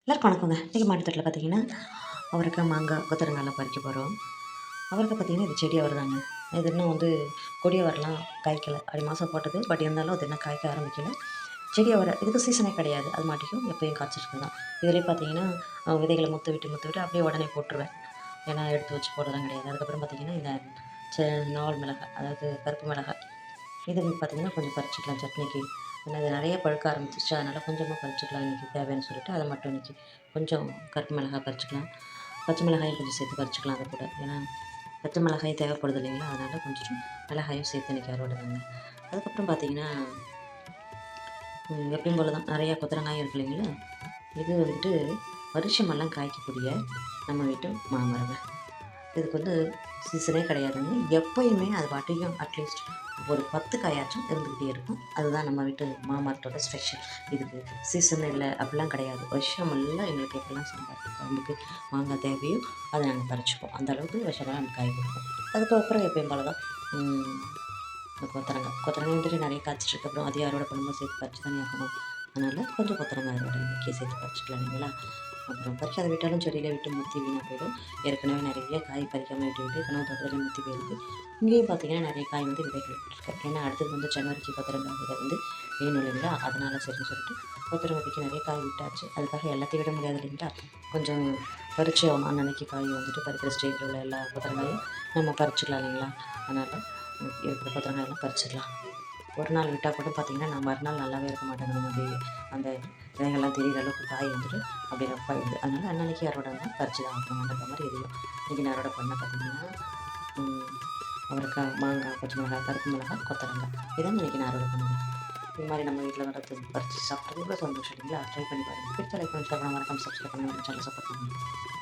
எல்லாருக்கும் வணக்கங்க. இன்றைக்கி மாடித்தோட்டத்தில் பார்த்தீங்கன்னா, அவரைக்காய், மாங்காய், கொத்தவரங்காய்லாம் பறிக்க போகிறோம். அவரைக்காய் பார்த்தீங்கன்னா, இது செடி அவரைதாங்க. இது இன்னும் வந்து கொடி அவரைலாம் காய்க்கல. அடி மாதம் போட்டது. பட் இருந்தாலும் அது இன்னும் காய்க்க ஆரம்பிக்கல. செடி அவரை இதுக்கு சீசனே கிடையாது. அது மாட்டிக்கும் எப்பயும் காய்ச்சிட்டு தான். இதிலே பார்த்தீங்கன்னா, விதைகளை முத்த விட்டு அப்படியே உடனே போட்டுருவேன். ஏன்னா எடுத்து வச்சு போடுறதுலாம் கிடையாது. அதுக்கப்புறம் பார்த்தீங்கன்னா, இந்த நாவல் மிளகாய், அதாவது கருப்பு மிளகாய், இது பார்த்தீங்கன்னா கொஞ்சம் பறிச்சுக்கலாம் சட்னிக்கு. ஏன்னா இது நிறைய பழுக்க ஆரம்பிச்சிருச்சு. அதனால் கொஞ்சமாக பறிச்சுக்கலாம் இன்றைக்கி தேவைன்னு சொல்லிட்டு அதை மட்டும் இன்றைக்கி கொஞ்சம் கருப்பு மிளகாய் பறிச்சுக்கலாம். பச்சை மிளகாயும் கொஞ்சம் சேர்த்து பறிச்சுக்கலாம் அது கூட. ஏன்னா பச்சை மிளகாய் தேவைப்படுது இல்லைங்களா, அதனால் கொஞ்சம் மிளகாயும் சேர்த்து இன்றைக்கி அறுவடை தாங்க. அதுக்கப்புறம் பார்த்தீங்கன்னா, எப்பயும் போல தான் நிறையா கொத்தரங்காயும் இருக்கு இல்லைங்களா. இது வந்துட்டு வருஷமெல்லாம் காய்க்கக்கூடிய நம்ம வீட்டு மாமரங்க. இதுக்கு வந்து சீசனே கிடையாதுங்க. எப்பயுமே அது பாட்டுக்கும் அட்லீஸ்ட் ஒரு 10 காயாச்சும் இருந்துக்கிட்டே இருக்கும். அதுதான் நம்ம வீட்டு மாமரத்தோட ஸ்பெஷல். இதுக்கு சீசன் இல்லை அப்படிலாம் கிடையாது. வருஷமெல்லாம் எங்களுக்கு எப்போல்லாம் சாம்பார் குழம்புக்கு மாங்காய் தேவையோ அதை நாங்கள் பறிச்சுப்போம். அந்த அளவுக்கு வருஷமெல்லாம் நம்ம காய் கொடுப்போம். அதுக்கப்புறம் எப்பயும் போல தான் இந்த கொத்தரங்காய் வந்துட்டு நிறைய காய்ச்சிட்டு அப்புறம் அதையும் அறுவடை பண்ணும்போது சேர்த்து பறிச்சு தானே ஆகணும். அதனால் கொஞ்சம் கொத்தரங்காய் அறுவடை இன்றைக்கி சேர்த்து பறிச்சுக்கலாம் இல்லைங்களா. அப்புறம் பறிக்காத விட்டாலும் செடியில் விட்டு முத்தி வீணாக போயிடும். ஏற்கனவே நிறைய காய் பறிக்காமல் விட்டு கனவு தோட்டத்தில் முத்தி போயிடுது. இங்கேயும் பார்த்தீங்கன்னா நிறைய காய் வந்து விதைகள் விட்டுருக்கேன். ஏன்னா அடுத்தது வந்து ஜனவரிக்கு கொத்தரங்காய் விதை வந்து வேணும் இல்லைங்களா, அதனால் சரின்னு சொல்லிட்டு கொத்தரங்காய்க்கு நிறைய காய் விட்டாச்சு. அதுக்காக எல்லாத்தையும் விட முடியாது இல்லைங்களா, கொஞ்சம் பறிச்சு அன்னைக்கு காய் வந்துட்டு பறிக்கிற ஸ்டேஜில் உள்ள எல்லா கொத்தரங்காயும் நம்ம பறிச்சுக்கலாம் இல்லைங்களா. அதனால் இருக்கிற கொத்தரங்காயெல்லாம் பறிச்சிடலாம். ஒரு நாள் விட்டால் கூட பார்த்திங்கன்னா நான் மறுநாள் நல்லாவே இருக்க மாட்டேங்க. அப்படியே அந்த விதைகள்லாம் தெரிகிற அளவுக்கு காய் வந்துட்டு அப்படியே ரஃப்பாகிடுது. அதனால் அன்னன்னைக்கு அறுவடை தான் பறிச்சு தான் ஆகணுன்ற மாதிரி எதையும் இன்றைக்கி நான் அறுவடை பண்ண பார்த்திங்கன்னா அவரைக்காய், மாங்காய், பச்சை மிளகாய், கருப்பு மிளகாய், கொத்தரங்காய் இதான் இன்றைக்கி நான் அறுவடை பண்ணுவேன். இது மாதிரி நம்ம வீட்டில் வரது பறித்து சாப்பிட்றது கூட சந்தோஷம் இல்லைங்களா. ட்ரை பண்ணி பாருங்கள். பிடிச்ச லைக் பண்ணி ஷேர் பண்ண மறக்காம சப்ஸ்கிரைப் பண்ணி நம்ம சேனலை சப்போர்ட் பண்ணுங்கள்.